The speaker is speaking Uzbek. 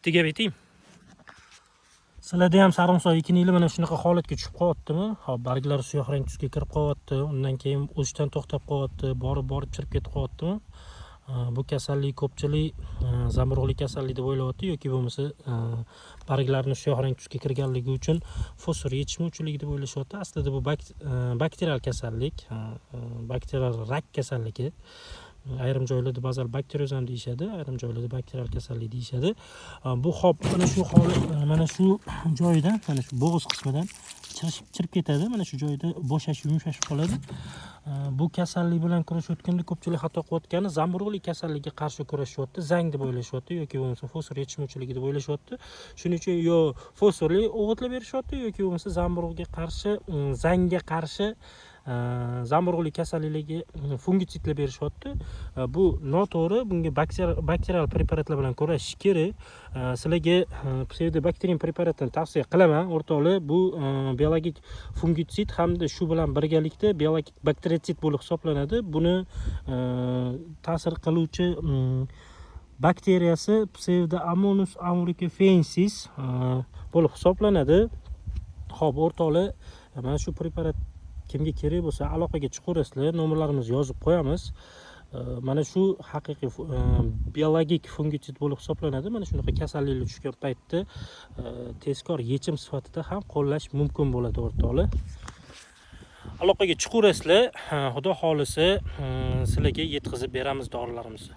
Bittiga biting. Sizlarda ham sarimsoq ekin yili mana shunaqa holatga tushib qolyaptimi? Hop, barglari siyoh rang tusga kirib qolyapti. Undan keyin o'sishdan to'xtab qolyapti, borib chirib ketib qolyaptimi? Bu kasallik ko'pchilik zamburug'lik kasallik deb o'ylayapti yoki bo'lmasa barglarni siyoh rang tusga kirganligi uchun fosfor yetishmovchiligi deb o'ylashyapti. Aslida bu bakterial kasallik, bakterial rak kasalligi. Ayrim joylarda ba'zan bakterioz ham deyishadi, ayrim joylarda bakterial kasallik deyishadi. Bu hop mana shu joyidan, mana shu bo'g'iz qismidan chirib ketadi. Mana shu joyda bo'shashib, yumshashib qoladi. Bu kasallik bilan kurashayotganda ko'pchilik xato qilayotgani zamburug'lik kasalligiga qarshi kurashyapti, zang deb o'ylashyapti yoki bo'lmasa fosfor yetishmovchiligi deb o'ylashyapti. Shuning uchun yo fosforli o'g'itlab berishyapti yoki bo'lmasa zamburug'ga qarshi, zangga qarshi zamburug'lik kasalligiga fungitsidlar berishyapti. Bu noto'g'ri. Bunga bakterial preparatlar bilan kurashish kerak. Sizlarga pseudobakterium preparatini tavsiya qilaman, o'rtoqlar. Bu biologik fungitsid hamda shu bilan birgalikda biologik bakteritsid bo'lib hisoblanadi. Buni ta'sir qiluvchi bakteriyasi Pseudomonas aeruginosus bo'lib hisoblanadi. Xo'p, o'rtoqlar, mana shu preparat kimga kerak bo'lsa aloqaga chiqaverasizlar, nomerlarimizni yozib qo'yamiz. Mana shu haqiqiy biologik fungitsid bo'lib hisoblanadi. Mana shunaqa kasalliklar tushgan paytda tezkor yechim sifatida ham qo'llash mumkin bo'ladi, o'rtoqlar. Aloqaga chiqaverasizlar, xudo xolisa sizlarga yetkazib beramiz dorilarimizni.